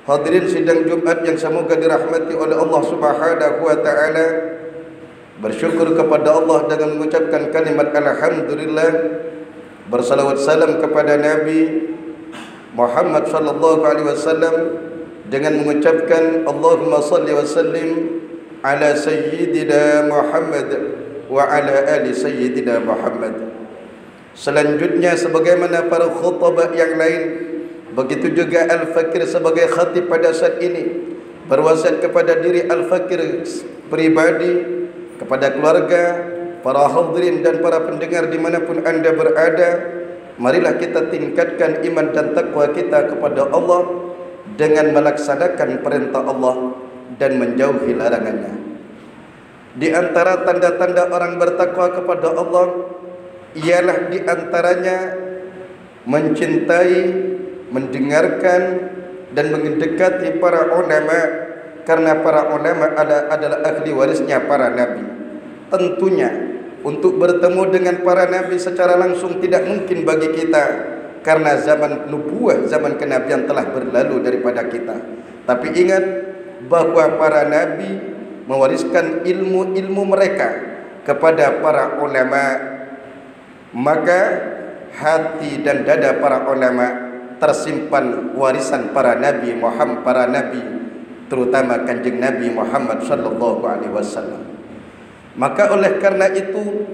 Hadirin sidang Jumat yang semoga dirahmati oleh Allah Subhanahu wa taala. Bersyukur kepada Allah dengan mengucapkan kalimat alhamdulillah. Bersalawat salam kepada Nabi Muhammad sallallahu alaihi wasallam dengan mengucapkan Allahumma salli wa sallim ala sayyidina Muhammad wa ala ali sayyidina Muhammad. Selanjutnya sebagaimana para khutbah yang lain, begitu juga Al-Fakir sebagai khatib pada saat ini berwasiat kepada diri Al-Fakir pribadi, kepada keluarga, para hadirin dan para pendengar dimanapun anda berada. Marilah kita tingkatkan iman dan takwa kita kepada Allah dengan melaksanakan perintah Allah dan menjauhi larangannya. Di antara tanda-tanda orang bertakwa kepada Allah ialah di antaranya mencintai, mendengarkan dan mendekati para ulama, karena para ulama adalah ahli warisnya para nabi. Tentunya untuk bertemu dengan para nabi secara langsung tidak mungkin bagi kita, karena zaman nubuah, zaman kenabian telah berlalu daripada kita. Tapi ingat bahwa para nabi mewariskan ilmu-ilmu mereka kepada para ulama. Maka hati dan dada para ulama tersimpan warisan para nabi Muhammad, para nabi, terutama kanjeng Nabi Muhammad sallallahu alaihi wasallam. Maka oleh karena itu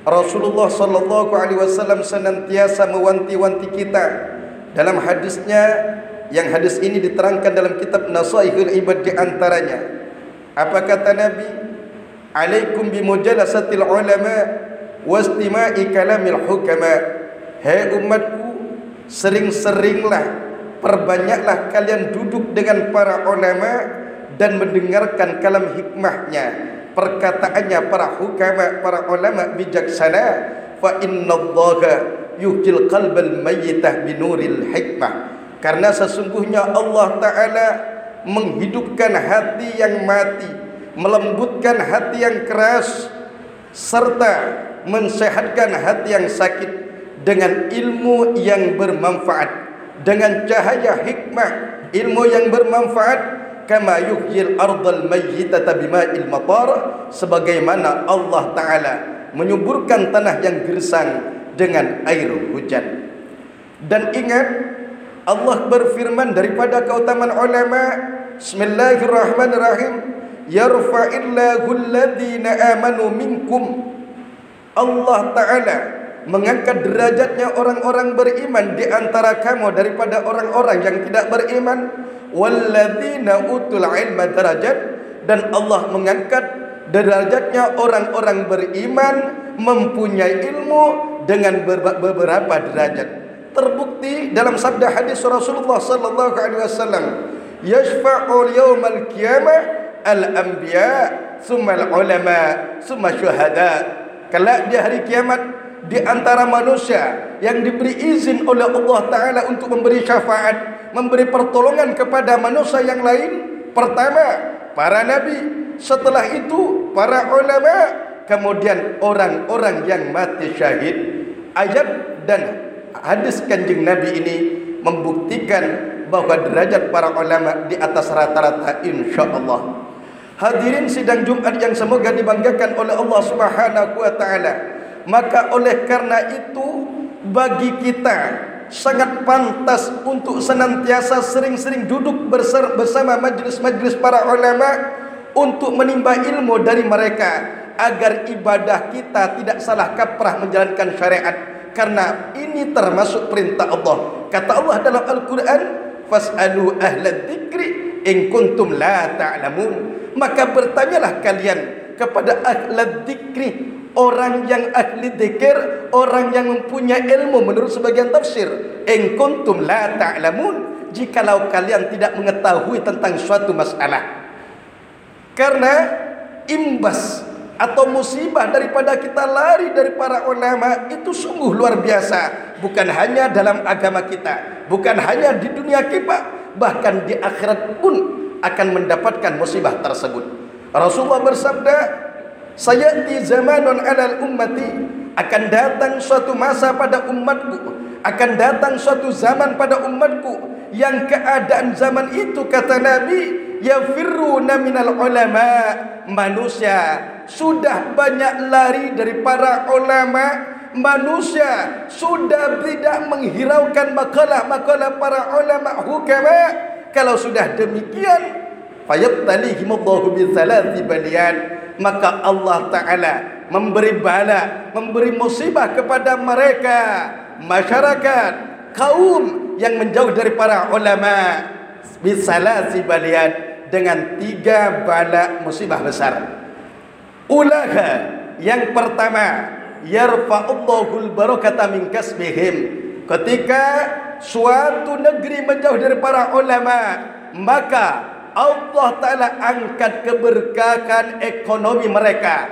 Rasulullah sallallahu alaihi wasallam senantiasa mewanti-wanti kita dalam hadisnya, yang hadis ini diterangkan dalam kitab Nasaihul Ibad di antaranya. Apa kata Nabi? Alaikum bimujalasatil ulama wastima'i kalamil hukama. Hai umatku, sering-seringlah, perbanyaklah kalian duduk dengan para ulama dan mendengarkan kalam hikmahnya, perkataannya para hukama, para ulama bijaksana. Fa innallaha yuhjil qalbal mayyitah binuril hikmah. Karena sesungguhnya Allah Ta'ala menghidupkan hati yang mati, melembutkan hati yang keras, serta mensehatkan hati yang sakit dengan ilmu yang bermanfaat, dengan cahaya hikmah, ilmu yang bermanfaat. Kama yuhyil ardal mayyitata bima'il matar, sebagaimana Allah Ta'ala menyuburkan tanah yang gersang dengan air hujan. Dan ingat, Allah berfirman daripada keutamaan ulama, Bismillahirrahmanirrahim, yarfa'illahu alladhina amanu minkum. Allah Ta'ala mengangkat derajatnya orang-orang beriman di antara kamu daripada orang-orang yang tidak beriman. Walladzina utul ilma darajat, dan Allah mengangkat derajatnya orang-orang beriman mempunyai ilmu dengan beberapa derajat. Terbukti dalam sabda hadis Rasulullah sallallahu alaihi wasallam, yashfa'u yaumal qiyamah al-anbiya thumma al-ulama thumma syuhada. Kelak di hari kiamat, di antara manusia yang diberi izin oleh Allah Ta'ala untuk memberi syafaat, memberi pertolongan kepada manusia yang lain, pertama para nabi, setelah itu para ulama, kemudian orang-orang yang mati syahid. Ayat dan hadis kanjeng Nabi ini membuktikan bahwa derajat para ulama di atas rata-rata, insyaAllah. Hadirin sidang Jumat yang semoga dibanggakan oleh Allah Subhanahu wa taala. Maka oleh karena itu bagi kita sangat pantas untuk senantiasa sering-sering duduk bersama majlis-majlis para ulama untuk menimba ilmu dari mereka, agar ibadah kita tidak salah kaprah menjalankan syariat. Karena ini termasuk perintah Allah. Kata Allah dalam Al-Quran, fas'alu ahla dzikri in kuntum la ta'lamun. Maka bertanyalah kalian kepada ahli dzikri, orang yang ahli dzikir, orang yang mempunyai ilmu menurut sebagian tafsir. In kuntum la ta'lamun, jikalau kalian tidak mengetahui tentang suatu masalah. Karena imbas atau musibah daripada kita lari dari para ulama itu sungguh luar biasa. Bukan hanya dalam agama kita, bukan hanya di dunia kita, bahkan di akhirat pun akan mendapatkan musibah tersebut. Rasulullah bersabda, sayati zamanun alal ummati akan datang suatu masa pada umatku, akan datang suatu zaman pada umatku yang keadaan zaman itu, kata Nabi, yafirruna minal ulama, manusia sudah banyak lari dari para ulama. Manusia sudah tidak menghiraukan makalah-makalah para ulama hukama. Kalau sudah demikian, fayabtalihimullahu bisalati baliyan, maka Allah Ta'ala memberi bala, memberi musibah kepada mereka, masyarakat, kaum yang menjauh dari para ulama, bisalati baliyan, dengan 3 bala musibah besar. Ulaha, yang pertama, yarfa'ullahul barakata min kasbihim. Ketika suatu negeri menjauh dari para ulama, maka Allah Ta'ala angkat keberkahan ekonomi mereka.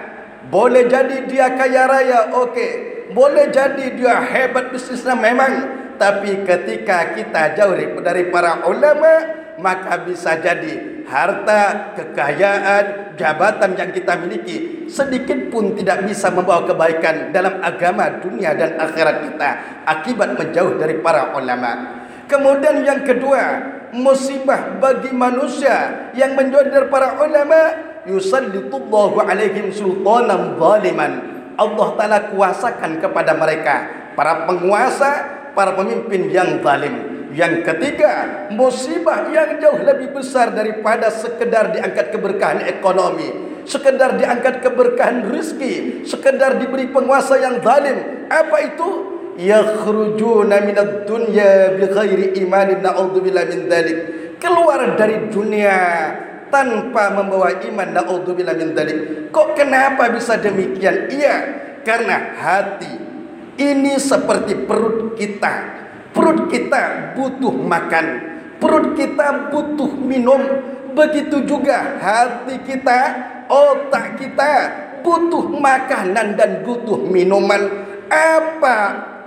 Boleh jadi dia kaya raya, okey. Boleh jadi dia hebat bisnisnya memang. Tapi ketika kita jauh dari para ulama, maka bisa jadi harta, kekayaan, jabatan yang kita miliki sedikit pun tidak bisa membawa kebaikan dalam agama, dunia dan akhirat kita akibat menjauh dari para ulama. Kemudian yang kedua, musibah bagi manusia yang menjauh dari para ulama, yusallitullahu alaihim sultanan zaliman. Allah Ta'ala kuasakan kepada mereka para penguasa, para pemimpin yang zalim. Yang ketiga, musibah yang jauh lebih besar daripada sekedar diangkat keberkahan ekonomi, sekedar diangkat keberkahan rezeki, sekedar diberi penguasa yang zalim. Apa itu? Yakhrujuna minad dunya bighairi imanin, na'udzubillah min dzalik. Keluar dari dunia tanpa membawa iman, na'udzubillah min dzalik. Kok kenapa bisa demikian? Iya, karena hati ini seperti perut kita. Perut kita butuh makan, perut kita butuh minum. Begitu juga hati kita, otak kita butuh makanan dan butuh minuman. Apa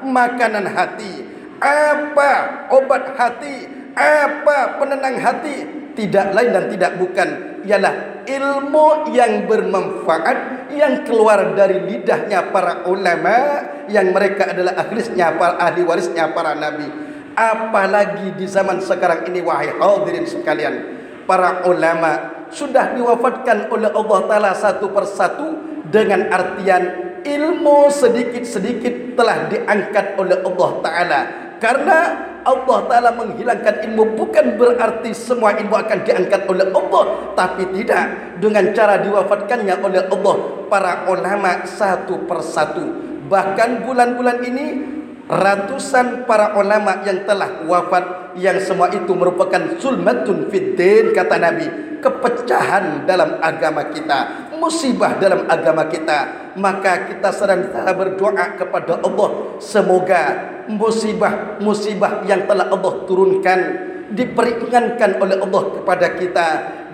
makanan hati? Apa obat hati? Apa penenang hati? Tidak lain dan tidak bukan ialah ilmu yang bermanfaat yang keluar dari lidahnya para ulama, yang mereka adalah ahli warisnya para nabi. Apalagi di zaman sekarang ini, wahai hadirin sekalian, para ulama sudah diwafatkan oleh Allah Ta'ala satu persatu, dengan artian ilmu sedikit-sedikit telah diangkat oleh Allah Ta'ala. Karena Allah Ta'ala menghilangkan ilmu bukan berarti semua ilmu akan diangkat oleh Allah, tapi tidak, dengan cara diwafatkannya oleh Allah para ulama satu persatu. Bahkan bulan-bulan ini ratusan para ulama yang telah wafat, yang semua itu merupakan zulmatun fiddin, kata Nabi, kepecahan dalam agama kita, musibah dalam agama kita. Maka kita senantiasa berdoa kepada Allah, semoga musibah-musibah yang telah Allah turunkan diperingatkan oleh Allah kepada kita,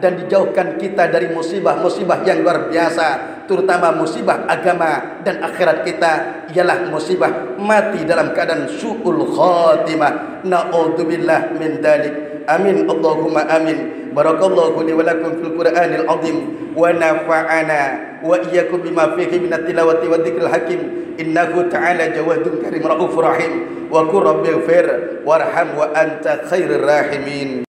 dan dijauhkan kita dari musibah-musibah yang luar biasa, terutama musibah agama dan akhirat kita, ialah musibah mati dalam keadaan su'ul khatimah. Na'udzubillah min dzalik. Amin Allahumma amin. Barakallahu li wa lakum fil Qur'anil azim wa nafa'ana wa iyyakum bima fihi minat tilawati wa dzikril hakim. Innahu ta'ala jawadun karim raufur rahim. Wa qur rabbighfir warham wa anta khairur rahimin.